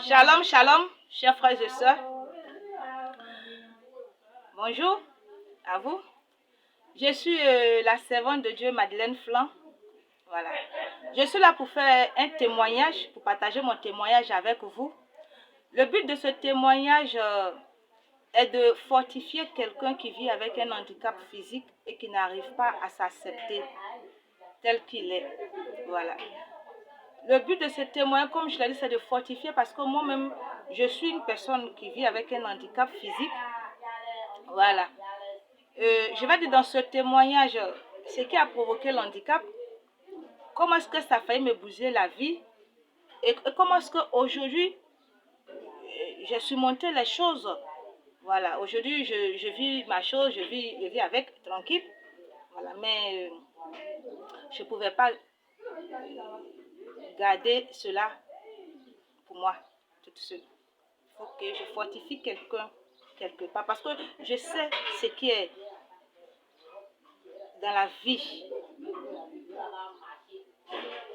Shalom, shalom, chers frères et sœurs. Bonjour à vous. Je suis la servante de Dieu, Madeleine Flan. Voilà. Je suis là pour faire un témoignage, pour partager mon témoignage avec vous. Le but de ce témoignage est de fortifier quelqu'un qui vit avec un handicap physique et qui n'arrive pas à s'accepter tel qu'il est. Voilà. Le but de ce témoignage, comme je l'ai dit, c'est de fortifier parce que moi-même, je suis une personne qui vit avec un handicap physique. Voilà. Je vais dire dans ce témoignage ce qui a provoqué l'handicap, comment est-ce que ça a failli me bousiller la vie et comment est-ce qu'aujourd'hui, j'ai surmonté les choses. Voilà, aujourd'hui, je vis ma chose, je vis avec, tranquille. Voilà, mais je ne pouvais pas garder cela pour moi, toute seule. Il faut que je fortifie quelqu'un quelque part parce que je sais ce qui est dans la vie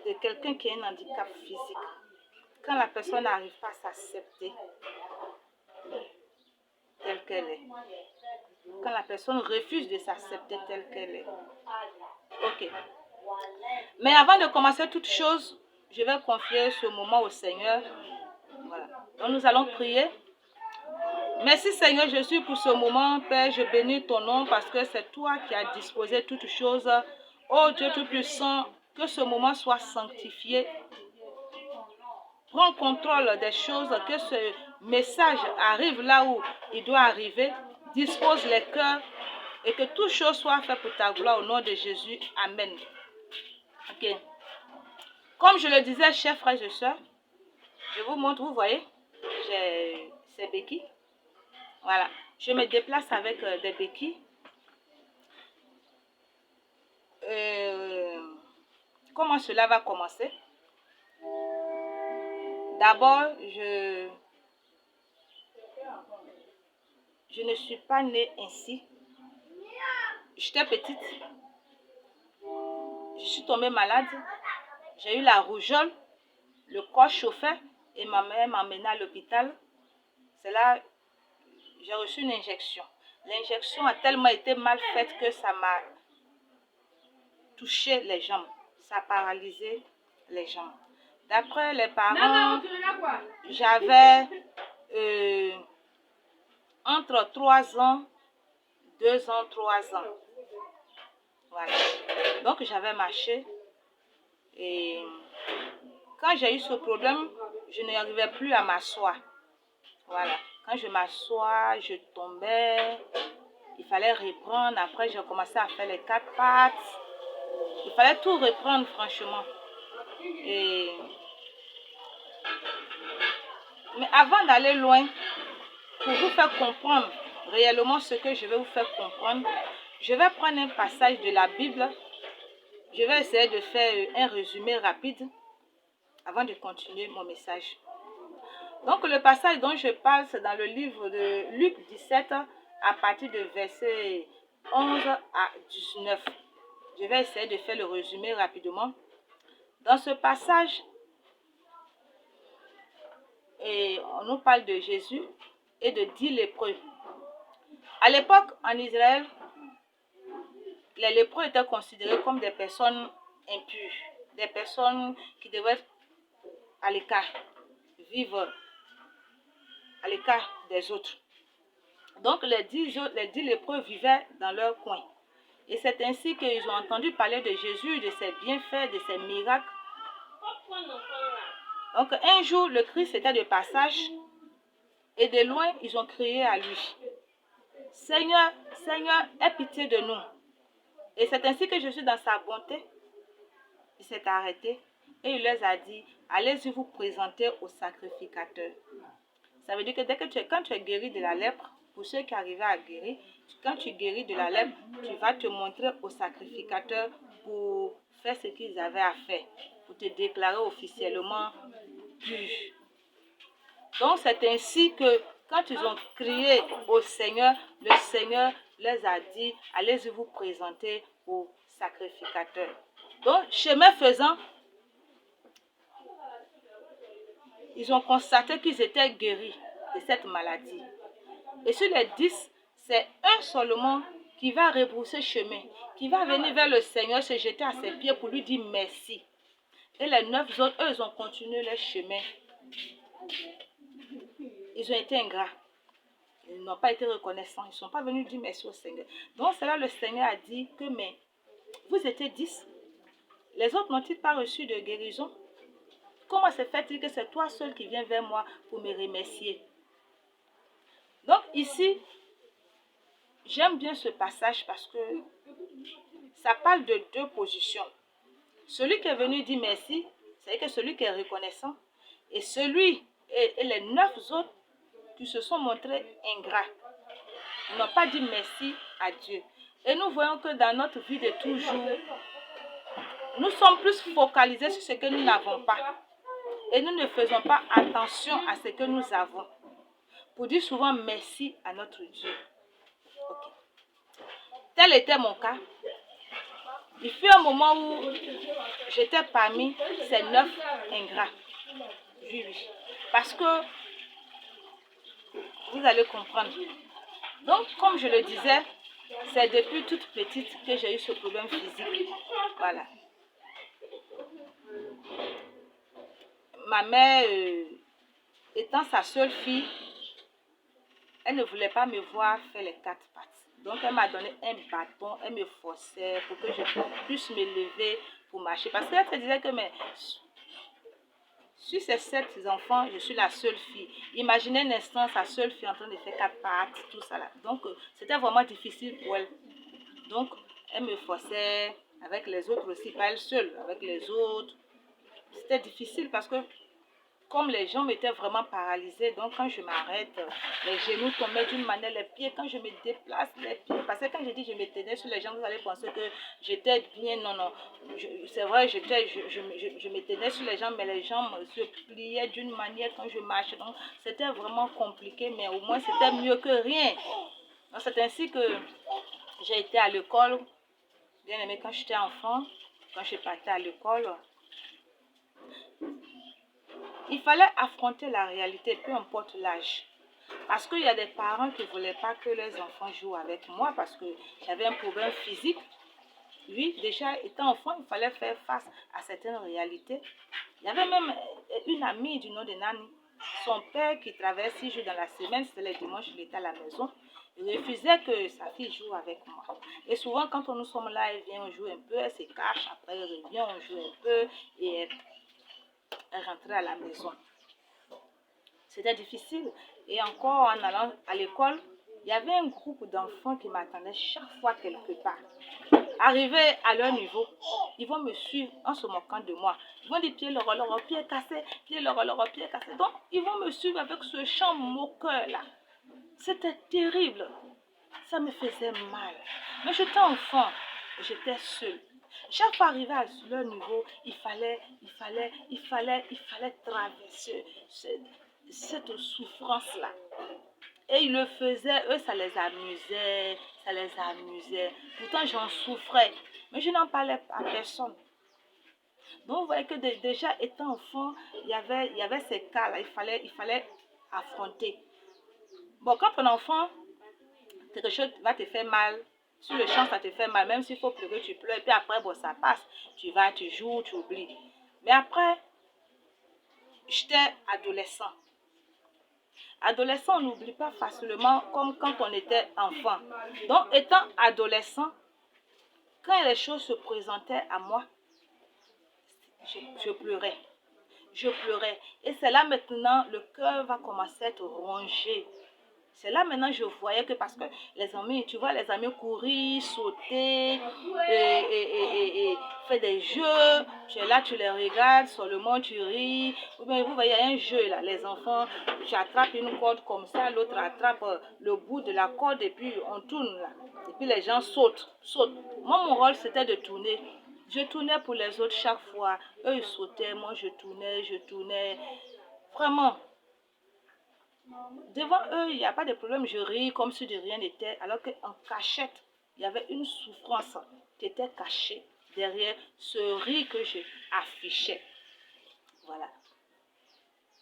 de quelqu'un qui a un handicap physique. Quand la personne n'arrive pas à s'accepter telle qu'elle est, quand la personne refuse de s'accepter telle qu'elle est. Ok. Mais avant de commencer toute chose, je vais confier ce moment au Seigneur. Voilà. Donc nous allons prier. Merci Seigneur Jésus pour ce moment, Père, je bénis ton nom parce que c'est toi qui as disposé toutes choses. Oh Dieu Tout-Puissant, que ce moment soit sanctifié. Prends contrôle des choses, que ce message arrive là où il doit arriver. Dispose les cœurs et que toute chose soit faite pour ta gloire au nom de Jésus. Amen. Ok. Comme je le disais, chers frères et sœurs, je vous montre, vous voyez, j'ai ces béquilles. Voilà. Je me déplace avec des béquilles. Comment cela va commencer? D'abord, je ne suis pas née ainsi. J'étais petite. Je suis tombée malade. J'ai eu la rougeole. Le corps chauffait et ma mère m'a emmenée à l'hôpital. C'est là que j'ai reçu une injection. L'injection a tellement été mal faite que ça m'a touché les jambes. Ça a paralysé les jambes. D'après les parents, j'avais entre 3 ans, 2 ans, 3 ans. Voilà. Donc j'avais marché et quand j'ai eu ce problème, je n'arrivais plus à m'asseoir. Voilà. Quand je m'assois, je tombais. Il fallait reprendre. Après, j'ai commencé à faire les 4 pattes. Il fallait tout reprendre, franchement. Mais avant d'aller loin, pour vous faire comprendre réellement ce que je vais vous faire comprendre, je vais prendre un passage de la Bible. Je vais essayer de faire un résumé rapide avant de continuer mon message. Donc, le passage dont je parle, c'est dans le livre de Luc 17, à partir de verset 11 à 19. Je vais essayer de faire le résumé rapidement. Dans ce passage, on nous parle de Jésus et de 10 lépreux. À l'époque, en Israël, les lépreux étaient considérés comme des personnes impures, des personnes qui devaient être à l'écart, vivre à l'écart des autres. Donc les 10 lépreux vivaient dans leur coin. Et c'est ainsi qu'ils ont entendu parler de Jésus, de ses bienfaits, de ses miracles. Donc un jour, le Christ était de passage et de loin, ils ont crié à lui. Seigneur, Seigneur, aie pitié de nous. Et c'est ainsi que Jésus, dans sa bonté, il s'est arrêté et il leur a dit, allez-y vous présenter au sacrificateur. Ça veut dire que quand tu es guéri de la lèpre, pour ceux qui arrivaient à guérir, quand tu guéris de la lèpre, tu vas te montrer au sacrificateur pour faire ce qu'ils avaient à faire, pour te déclarer officiellement pur. Donc c'est ainsi que quand ils ont crié au Seigneur, le Seigneur les a dit, allez-y vous présenter au sacrificateur. Donc chemin faisant, ils ont constaté qu'ils étaient guéris de cette maladie. Et sur les 10, c'est un seulement qui va rebrousser chemin, qui va venir vers le Seigneur, se jeter à ses pieds pour lui dire merci. Et les 9 autres, eux, ils ont continué leur chemin. Ils ont été ingrats. Ils n'ont pas été reconnaissants. Ils ne sont pas venus dire merci au Seigneur. Donc, c'est là le Seigneur a dit que, mais vous étiez 10. Les autres n'ont-ils pas reçu de guérison? Comment se fait-il que c'est toi seul qui viens vers moi pour me remercier? Donc, ici, j'aime bien ce passage parce que ça parle de 2 positions. Celui qui est venu dire merci, c'est que celui qui est reconnaissant, et celui et les 9 autres qui se sont montrés ingrats, n'ont pas dit merci à Dieu. Et nous voyons que dans notre vie de toujours, nous sommes plus focalisés sur ce que nous n'avons pas. Et nous ne faisons pas attention à ce que nous avons. Pour dire souvent merci à notre Dieu. Okay. Tel était mon cas. Il fut un moment où j'étais parmi ces 9 ingrats. Oui. Parce que, vous allez comprendre. Donc, comme je le disais, c'est depuis toute petite que j'ai eu ce problème physique. Voilà. Ma mère, étant sa seule fille, elle ne voulait pas me voir faire les 4 pattes. Donc, elle m'a donné un bâton, elle me forçait pour que je puisse me lever pour marcher. Parce qu'elle se disait que, mais, sur ces 7 enfants, je suis la seule fille. Imaginez un instant sa seule fille en train de faire 4 pattes, tout ça là. Donc, c'était vraiment difficile pour elle. Donc, elle me forçait avec les autres aussi, pas elle seule, avec les autres. C'était difficile parce que, comme les gens m'étaient vraiment paralysés, donc quand je m'arrête, les genoux tombaient d'une manière, les pieds, quand je me déplace, les pieds, parce que quand je dis je me tenais sur les jambes, vous allez penser que j'étais bien, non, c'est vrai, je me tenais sur les jambes, mais les jambes se pliaient d'une manière quand je marchais, donc c'était vraiment compliqué, mais au moins c'était mieux que rien. Donc c'est ainsi que j'ai été à l'école, bien aimé quand j'étais enfant, quand je partais à l'école. Il fallait affronter la réalité, peu importe l'âge. Parce qu'il y a des parents qui ne voulaient pas que leurs enfants jouent avec moi parce que j'avais un problème physique. Lui, déjà étant enfant, il fallait faire face à certaines réalités. Il y avait même une amie du nom de Nani. Son père qui travaillait 6 jours dans la semaine, c'était les dimanches, il était à la maison. Il refusait que sa fille joue avec moi. Et souvent, quand nous sommes là, elle vient, on joue un peu, elle se cache, après elle revient, on joue un peu et elle rentrait à la maison. C'était difficile. Et encore en allant à l'école, il y avait un groupe d'enfants qui m'attendaient chaque fois quelque part. Arrivé à leur niveau, ils vont me suivre en se moquant de moi. Ils vont dire pied leur pied cassé, pied leur pied cassé. Donc, ils vont me suivre avec ce chant moqueur-là. C'était terrible. Ça me faisait mal. Mais j'étais enfant, j'étais seule. Chaque fois arrivé à leur niveau, il fallait traverser cette souffrance-là. Et ils le faisaient, eux, ça les amusait. Pourtant, j'en souffrais. Mais je n'en parlais à personne. Donc, vous voyez que déjà, étant enfant, il y avait ces cas-là. Il fallait affronter. Bon, quand ton enfant, quelque chose va te faire mal, sur le champ, ça te fait mal. Même s'il faut pleurer, tu pleures. Et puis après, bon, ça passe. Tu vas, tu joues, tu oublies. Mais après, j'étais adolescent. Adolescent, on n'oublie pas facilement comme quand on était enfant. Donc, étant adolescent, quand les choses se présentaient à moi, je pleurais. Je pleurais. Et c'est là maintenant, le cœur va commencer à être rongé. C'est là maintenant je voyais que parce que les amis, tu vois les amis courir, sauter, et faire des jeux, tu es là, tu les regardes, seulement tu ris. Ou bien vous voyez un jeu là, les enfants, tu attrapes une corde comme ça, l'autre attrape le bout de la corde et puis on tourne là. Et puis les gens sautent. Moi mon rôle c'était de tourner. Je tournais pour les autres chaque fois. Eux ils sautaient, moi je tournais. Vraiment. Devant eux, il n'y a pas de problème, je ris comme si de rien n'était, alors qu'en cachette, il y avait une souffrance qui était cachée derrière ce rire que je affichais. Voilà.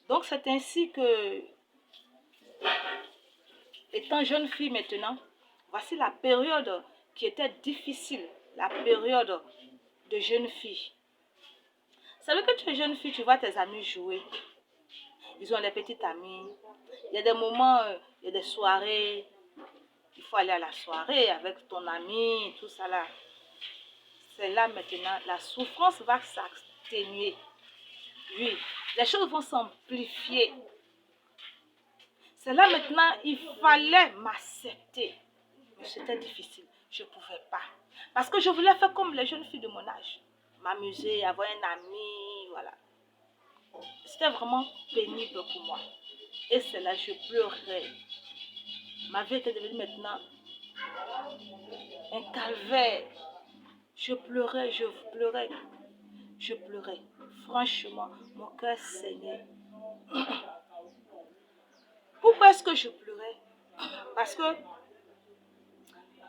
Donc c'est ainsi que, étant jeune fille maintenant, voici la période qui était difficile, la période de jeune fille. Vous savez que tu es jeune fille, tu vois tes amis jouer. Ils ont des petites amies. Il y a des moments, il y a des soirées. Il faut aller à la soirée avec ton ami, tout ça là. C'est là maintenant, la souffrance va s'atténuer. Oui, les choses vont s'amplifier. C'est là maintenant, il fallait m'accepter. Mais c'était difficile, je ne pouvais pas. Parce que je voulais faire comme les jeunes filles de mon âge. M'amuser, avoir un ami, voilà. C'était vraiment pénible pour moi. Et c'est là, je pleurais. Ma vie était devenue maintenant un calvaire. Je pleurais, je pleurais, je pleurais. Franchement, mon cœur saignait. Pourquoi est-ce que je pleurais? Parce que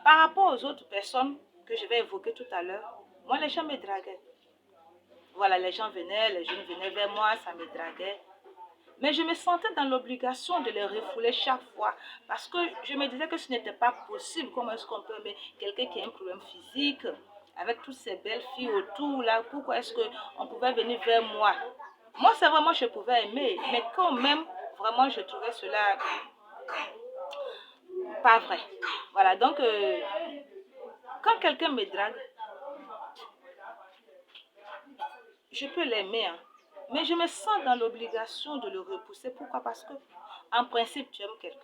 par rapport aux autres personnes que je vais évoquer tout à l'heure, moi les gens me draguaient. Voilà, les gens venaient, les jeunes venaient vers moi, ça me draguait. Mais je me sentais dans l'obligation de les refouler chaque fois. Parce que je me disais que ce n'était pas possible. Comment est-ce qu'on peut aimer quelqu'un qui a un problème physique, avec toutes ces belles filles autour là? Pourquoi est-ce qu'on pouvait venir vers moi? Moi, c'est vraiment, je pouvais aimer. Mais quand même, vraiment, je trouvais cela pas vrai. Voilà, donc, quand quelqu'un me drague, je peux l'aimer, hein, mais je me sens dans l'obligation de le repousser. Pourquoi? Parce que, en principe, tu aimes quelqu'un.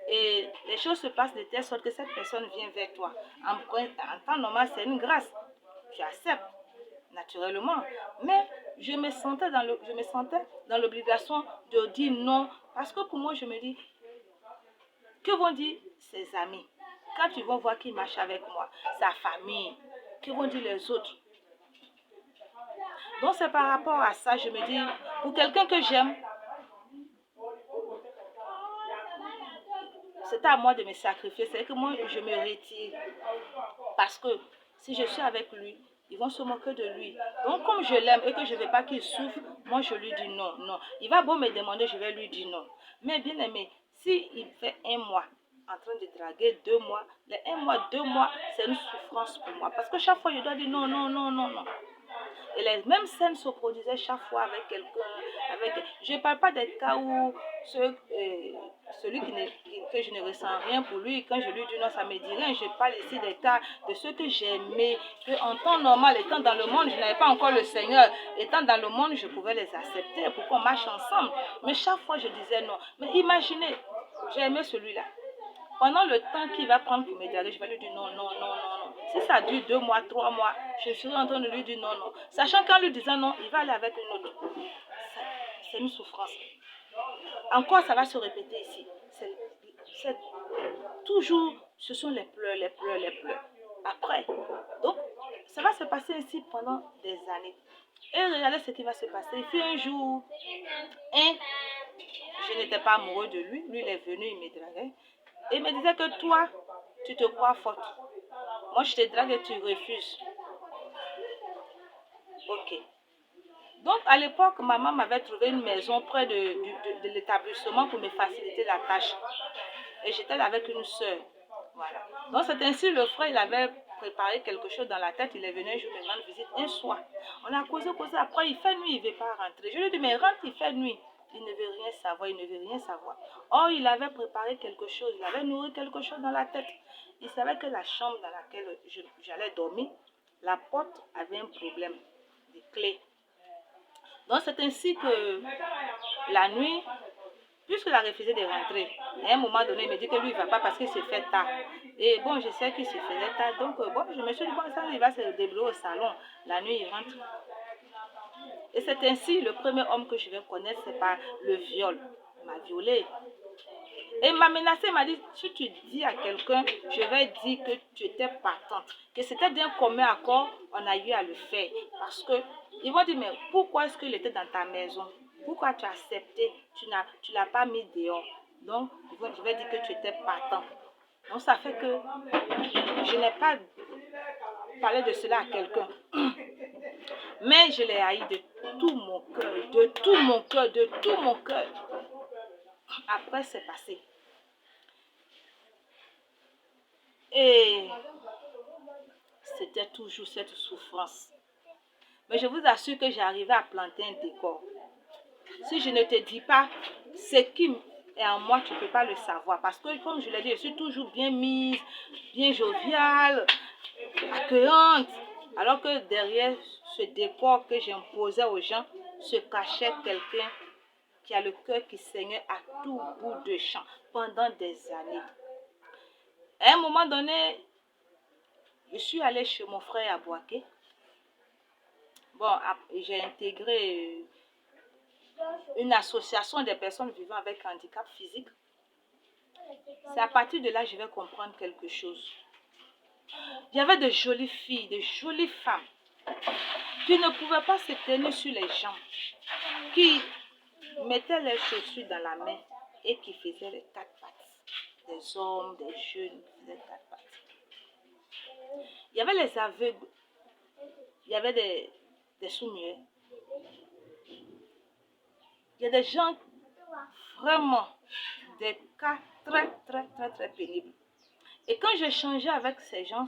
Et les choses se passent de telle sorte que cette personne vient vers toi. En temps normal, c'est une grâce. Tu acceptes, naturellement. Mais je me sentais dans l'obligation de dire non. Parce que pour moi, je me dis, que vont dire ses amis? Quand ils vont voir qu'il marche avec moi, sa famille, que vont dire les autres? Donc c'est par rapport à ça, je me dis, pour quelqu'un que j'aime, c'est à moi de me sacrifier. C'est que moi, je me retire. Parce que si je suis avec lui, ils vont se moquer de lui. Donc comme je l'aime et que je ne veux pas qu'il souffre, moi je lui dis non, non. Il va beau me demander, je vais lui dire non. Mais bien aimé, s'il fait un mois en train de draguer 2 mois, les 1 mois, 2 mois, c'est une souffrance pour moi. Parce que chaque fois, je dois dire non, non, non, non, non. Et les mêmes scènes se produisaient chaque fois avec quelqu'un. Je ne parle pas des cas où celui que je ne ressens rien pour lui, quand je lui dis non, ça me dit rien. Je parle ici des cas de ceux que j'aimais, qu'en temps normal, étant dans le monde, je n'avais pas encore le Seigneur. Étant dans le monde, je pouvais les accepter pour qu'on marche ensemble. Mais chaque fois, je disais non. Mais imaginez, j'ai aimé celui-là. Pendant le temps qu'il va prendre pour me dire, je vais lui dire non, non, non, non, non. Si ça dure 2 mois, 3 mois, je serai en train de lui dire non, non. Sachant qu'en lui disant non, il va aller avec une autre. C'est une souffrance. Encore, ça va se répéter ici. C'est toujours, ce sont les pleurs, les pleurs, les pleurs. Après, donc, ça va se passer ainsi pendant des années. Et regardez ce qui va se passer. Il fut un jour, je n'étais pas amoureux de lui. Lui, il est venu, il me draguait. Et il me disait que toi, tu te crois forte. Moi, je te drague et tu refuses. Ok. Donc, à l'époque, maman m'avait trouvé une maison près de l'établissement pour me faciliter la tâche. Et j'étais là avec une soeur. Voilà. Donc, c'est ainsi le frère, il avait préparé quelque chose dans la tête. Il est venu un jour me rendre visite un soir. On a causé. Après, il fait nuit, il ne veut pas rentrer. Je lui ai dit, mais rentre, il fait nuit. Il ne veut rien savoir, il ne veut rien savoir. Or, il avait préparé quelque chose, il avait nourri quelque chose dans la tête. Il savait que la chambre dans laquelle j'allais dormir, la porte avait un problème de clé. Donc, c'est ainsi que la nuit, puisqu'il a refusé de rentrer, à un moment donné, il me dit que lui, il ne va pas parce qu'il se fait tard. Et bon, je sais qu'il se faisait tard. Donc, bon, je me suis dit, bon, ça, il va se débrouiller au salon. La nuit, il rentre. Et c'est ainsi le premier homme que je vais connaître, c'est par le viol. Il m'a violé. Et il m'a menacé, il m'a dit, si tu dis à quelqu'un, je vais dire que tu étais partante. Que c'était d'un commun accord, on a eu à le faire. Parce que, ils vont dire, mais pourquoi est-ce qu'il était dans ta maison? Pourquoi tu as accepté? Tu ne l'as pas mis dehors. Donc, je vais dire que tu étais partant. Donc, ça fait que je n'ai pas parlé de cela à quelqu'un. Mais je l'ai haï tout mon cœur, de tout mon cœur, de tout mon cœur. Après, c'est passé. Et c'était toujours cette souffrance. Mais je vous assure que j'arrivais à planter un décor. Si je ne te dis pas ce qui est en moi, tu ne peux pas le savoir. Parce que, comme je l'ai dit, je suis toujours bien mise, bien joviale, accueillante. Alors que derrière ce décor que j'imposais aux gens, se cachait quelqu'un qui a le cœur qui saignait à tout bout de champ pendant des années. À un moment donné, je suis allée chez mon frère à Boaké. Bon, j'ai intégré une association des personnes vivant avec handicap physique. C'est à partir de là que je vais comprendre quelque chose. Il y avait de jolies filles, de jolies femmes qui ne pouvaient pas se tenir sur les jambes, qui mettaient leurs chaussures dans la main et qui faisaient les quatre pattes. Des hommes, des jeunes qui faisaient quatre pattes. Il y avait les aveugles, il y avait des sourds-muets. Il y a des gens vraiment, des cas très pénibles. Et quand j'échangeais avec ces gens,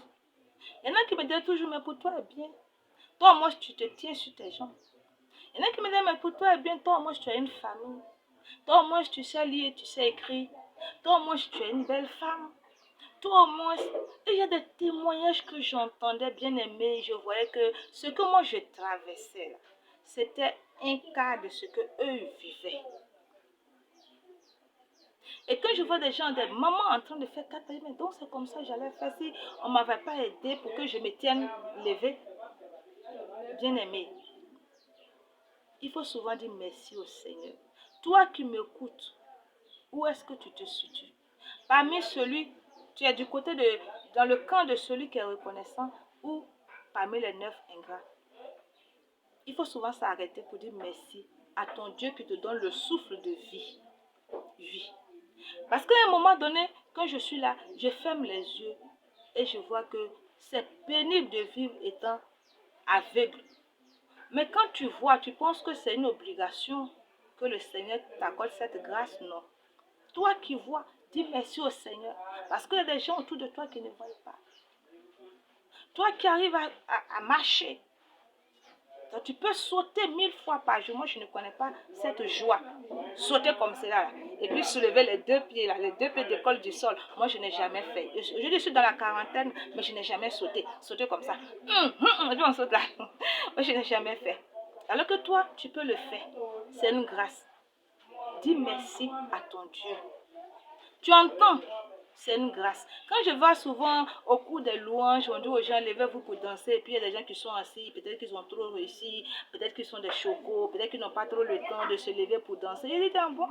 il y en a qui me disaient toujours, mais pour toi est bien. Toi, moi, tu te tiens sur tes jambes. Il y en a qui me disaient, mais pour toi est bien. Toi, moi, tu as une famille. Toi, moi, tu sais lire, tu sais écrire. Toi, moi, tu es une belle femme. Toi, moi, il y a des témoignages que j'entendais bien aimés. Je voyais que ce que moi, je traversais, c'était un cas de ce que eux vivaient. Et quand je vois des gens, des mamans en train de faire quatre pattes, mais donc c'est comme ça que j'allais faire si on ne m'avait pas aidé pour que je me tienne levée. Bien aimé, il faut souvent dire merci au Seigneur. Toi qui m'écoutes, où est-ce que tu te situes? Parmi celui, tu es du côté de, dans le camp de celui qui est reconnaissant ou parmi les 9 ingrats. Il faut souvent s'arrêter pour dire merci à ton Dieu qui te donne le souffle de vie. Vie. Parce qu'à un moment donné, quand je suis là, je ferme les yeux et je vois que c'est pénible de vivre étant aveugle. Mais quand tu vois, tu penses que c'est une obligation que le Seigneur t'accorde cette grâce, non. Toi qui vois, dis merci au Seigneur. Parce qu'il y a des gens autour de toi qui ne voient pas. Toi qui arrives à marcher, donc tu peux sauter 1000 fois par jour. Moi, je ne connais pas cette joie. Sauter comme cela. Là. Et puis soulever les deux pieds, là, les deux pieds décollent du sol. Moi, je n'ai jamais fait. Je suis dans la quarantaine, mais je n'ai jamais sauté. Sauter comme ça. On saute là. Moi, je n'ai jamais fait. Alors que toi, tu peux le faire. C'est une grâce. Dis merci à ton Dieu. Tu entends? C'est une grâce. Quand je vois souvent au cours des louanges, on dit aux gens, levez-vous pour danser, et puis il y a des gens qui sont assis, peut-être qu'ils ont trop réussi, peut-être qu'ils sont des chocos, peut-être qu'ils n'ont pas trop le temps de se lever pour danser. Il dit, bon,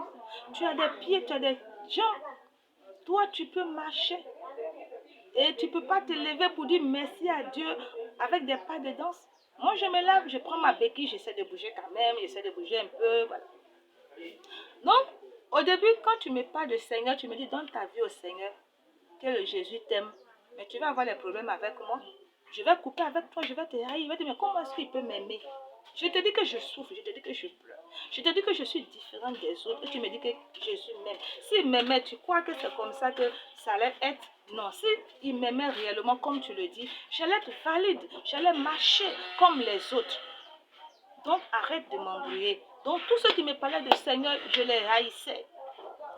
tu as des pieds, tu as des jambes. Toi, tu peux marcher. Et tu ne peux pas te lever pour dire merci à Dieu avec des pas de danse. Moi, je me lève, je prends ma béquille, j'essaie de bouger quand même, j'essaie de bouger un peu, voilà. Donc, au début, quand tu me parles de Seigneur, tu me dis, donne ta vie au Seigneur, que Jésus t'aime. Mais tu vas avoir des problèmes avec moi. Je vais couper avec toi, je vais te haïr. Je vais te dire, mais comment est-ce qu'il peut m'aimer? Je te dis que je souffre, je te dis que je pleure. Je te dis que je suis différente des autres. Et tu me dis que Jésus m'aime. S'il m'aimait, tu crois que c'est comme ça que ça allait être? Non, s'il m'aimait réellement comme tu le dis, j'allais être valide. J'allais marcher comme les autres. Donc, arrête de m'embrouiller. Donc, tous ceux qui me parlaient de Seigneur, je les haïssais.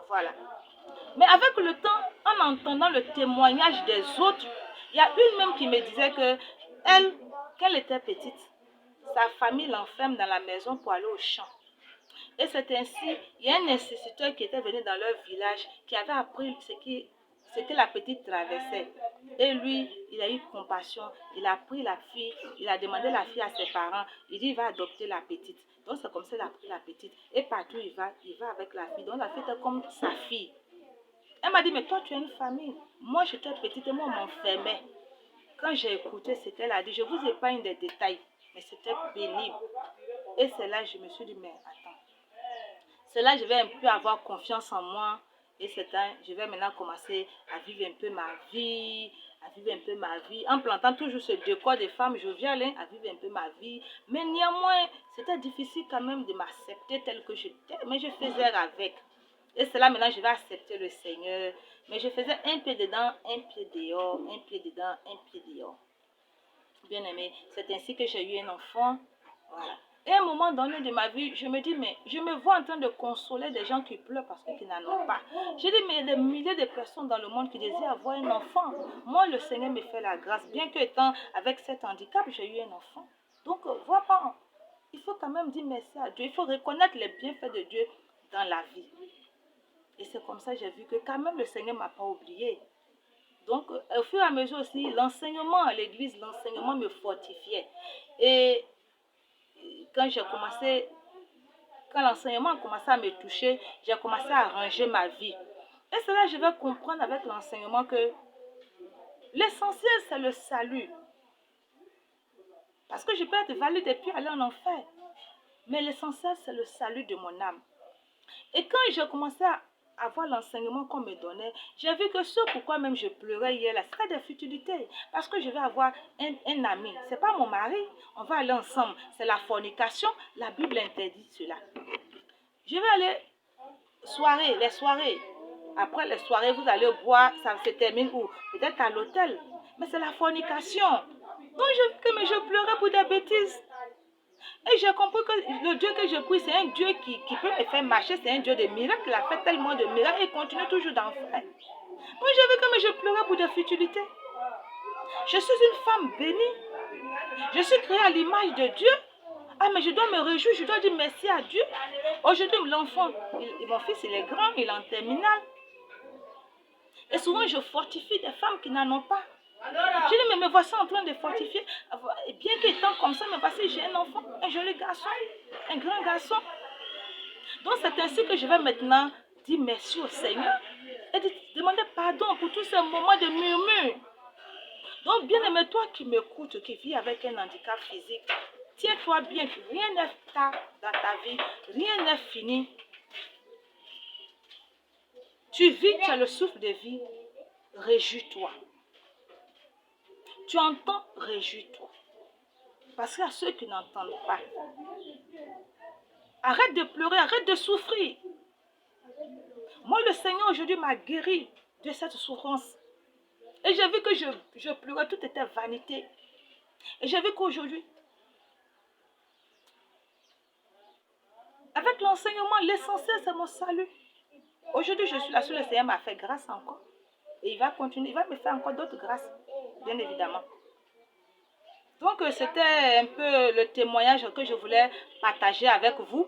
Voilà. Mais avec le temps, en entendant le témoignage des autres, il y a une même qui me disait que elle, quand elle était petite, sa famille l'enferme dans la maison pour aller au champ. Et c'est ainsi, il y a un instituteur qui était venu dans leur village, qui avait appris ce que la petite traversait. Et lui, il a eu compassion, il a pris la fille, il a demandé la fille à ses parents, il dit il va adopter la petite. Donc c'est comme ça qu'il a pris la petite. Et partout il va avec la fille. Donc la fille était comme sa fille. Elle m'a dit, mais toi tu as une famille. Moi j'étais petite et moi on m'enfermait. Quand j'ai écouté ce qu'elle a dit, je vous épargne des détails, mais c'était pénible. Et c'est là que je me suis dit, mais attends. C'est là que je vais un peu avoir confiance en moi. Et c'est là je vais maintenant commencer à vivre un peu ma vie, à vivre un peu ma vie. En plantant toujours ce décor des femmes joviales, à vivre un peu ma vie. Mais néanmoins, c'était difficile quand même de m'accepter tel que j'étais. Mais je faisais avec. Et c'est là maintenant, je vais accepter le Seigneur. Mais je faisais un pied dedans, un pied dehors, un pied dedans, un pied dehors. Bien aimé, c'est ainsi que j'ai eu un enfant. Voilà. Et à un moment donné de ma vie, je me dis, mais je me vois en train de consoler des gens qui pleurent parce qu'ils n'en ont pas. J'ai dit, mais il y a des milliers de personnes dans le monde qui désirent avoir un enfant. Moi, le Seigneur me fait la grâce. Bien que étant avec cet handicap, j'ai eu un enfant. Donc, voilà, il faut quand même dire merci à Dieu. Il faut reconnaître les bienfaits de Dieu dans la vie. Et c'est comme ça que j'ai vu que quand même le Seigneur ne m'a pas oublié. Donc, au fur et à mesure aussi, l'enseignement à l'église, l'enseignement me fortifiait. Et quand l'enseignement a commencé à me toucher, j'ai commencé à arranger ma vie. Et c'est là que je vais comprendre avec l'enseignement que l'essentiel, c'est le salut. Parce que je peux être valide et puis aller en enfer. Mais l'essentiel, c'est le salut de mon âme. Et quand j'ai commencé à avoir l'enseignement qu'on me donnait, j'ai vu que ce pourquoi même je pleurais hier, là, c'était des futilités. Parce que je vais avoir un ami. Ce n'est pas mon mari. On va aller ensemble. C'est la fornication. La Bible interdit cela. Je vais aller les soirées. Après les soirées, vous allez boire. Ça se termine où? Peut-être à l'hôtel. Mais c'est la fornication. Donc je pleurais pour des bêtises. Et j'ai compris que le Dieu que je prie, c'est un Dieu qui peut me faire marcher, c'est un Dieu de miracles. Il a fait tellement de miracles et il continue toujours d'en faire. Moi, j'ai vu comme je pleurais pour des futilités. Je suis une femme bénie. Je suis créée à l'image de Dieu. Ah, mais je dois me réjouir, je dois dire merci à Dieu. Aujourd'hui, l'enfant, mon fils, il est grand, il est en terminale. Et souvent, je fortifie des femmes qui n'en ont pas. Je dis, mais me voici en train de fortifier. Et bien qu'étant comme ça, mais voici, j'ai un enfant, un joli garçon, un grand garçon. Donc, c'est ainsi que je vais maintenant dire merci au Seigneur et demander pardon pour tous ces moments de murmure. Donc, bien aimé, toi qui m'écoutes, qui vis avec un handicap physique, tiens-toi bien, rien n'est tard dans ta vie, rien n'est fini. Tu vis, tu as le souffle de vie, réjouis-toi. Tu entends, réjouis-toi. Parce qu'il y a ceux qui n'entendent pas. Arrête de pleurer, arrête de souffrir. Moi, le Seigneur aujourd'hui m'a guéri de cette souffrance. Et j'ai vu que je pleurais, tout était vanité. Et j'ai vu qu'aujourd'hui, avec l'enseignement, l'essentiel, c'est mon salut. Aujourd'hui, je suis là sur le Seigneur m'a fait grâce encore. Et il va continuer, il va me faire encore d'autres grâces, bien évidemment. Donc, c'était un peu le témoignage que je voulais partager avec vous.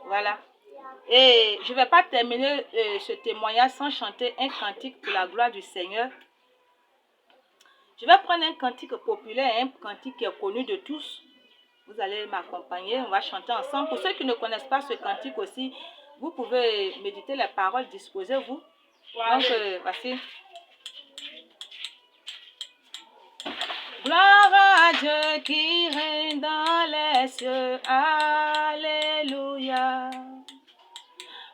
Voilà. Et je ne vais pas terminer ce témoignage sans chanter un cantique pour la gloire du Seigneur. Je vais prendre un cantique populaire, un cantique qui est connu de tous. Vous allez m'accompagner, on va chanter ensemble. Pour ceux qui ne connaissent pas ce cantique aussi, vous pouvez méditer les paroles, disposez-vous. Donc, voici. Gloire à Dieu qui règne dans les cieux. Alléluia.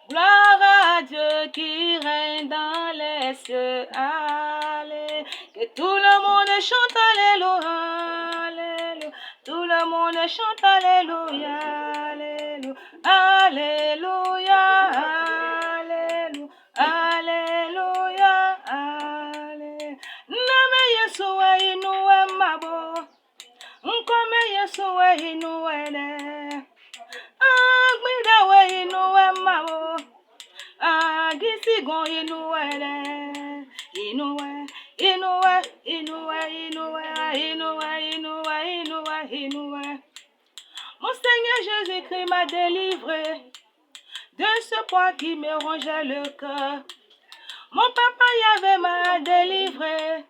Gloire à Dieu qui règne dans les cieux. Alléluia. Que tout le monde chante Alléluia. Alléluia. Tout le monde chante Alléluia. Alléluia. Alléluia. Alléluia. Alléluia. Name Yeshua inuwe mabo. Nkome Yeshua inuwe ne. Agbidawe inuwe mabo. Agisigon inuwe ne. Inuwe, inuwe, inuwe, inuwe, inuwe, inuwe, inuwe, inuwe. Mon Seigneur Jésus-Christ m'a délivré de ce poids qui me rongeait le cœur. Mon papa Yahvé m'a délivré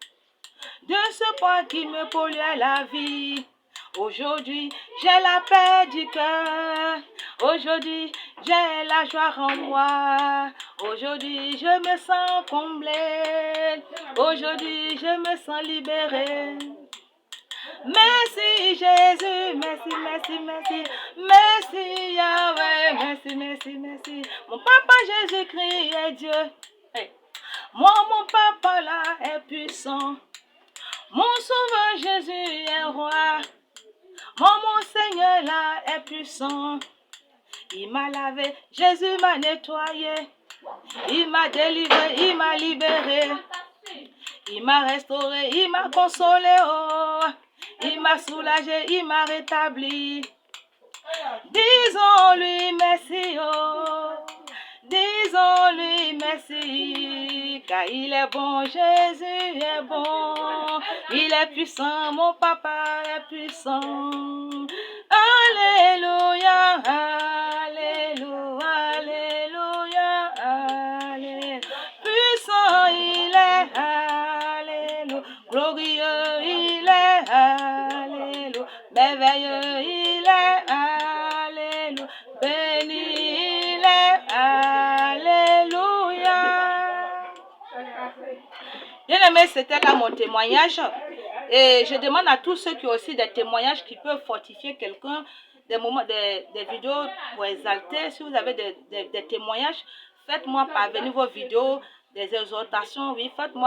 de ce poids qui me polluait la vie. Aujourd'hui, j'ai la paix du cœur. Aujourd'hui, j'ai la joie en moi. Aujourd'hui, je me sens comblée. Aujourd'hui, je me sens libérée. Merci Jésus, merci, merci, merci. Merci Yahweh, merci, merci, merci. Mon papa Jésus-Christ est Dieu. Hey. Moi, mon papa là est puissant. Mon sauveur Jésus est roi. Mon Seigneur là est puissant. Il m'a lavé, Jésus m'a nettoyé. Il m'a délivré, il m'a libéré. Il m'a restauré, il m'a consolé. Oh. Il m'a soulagé, il m'a rétabli. Disons-lui merci. Oh. Disons-lui merci, car il est bon, Jésus est bon, il est puissant, mon papa est puissant. Alléluia, alléluia, alléluia, alléluia. Puissant il est, alléluia, glorieux il est, alléluia, merveilleux il est, alléluia, béni il est, alléluia. Bien aimé, c'était là mon témoignage. Et je demande à tous ceux qui ont aussi des témoignages qui peuvent fortifier quelqu'un, des moments, des vidéos pour exalter. Si vous avez des témoignages, faites-moi parvenir vos vidéos, des exhortations, oui, faites-moi.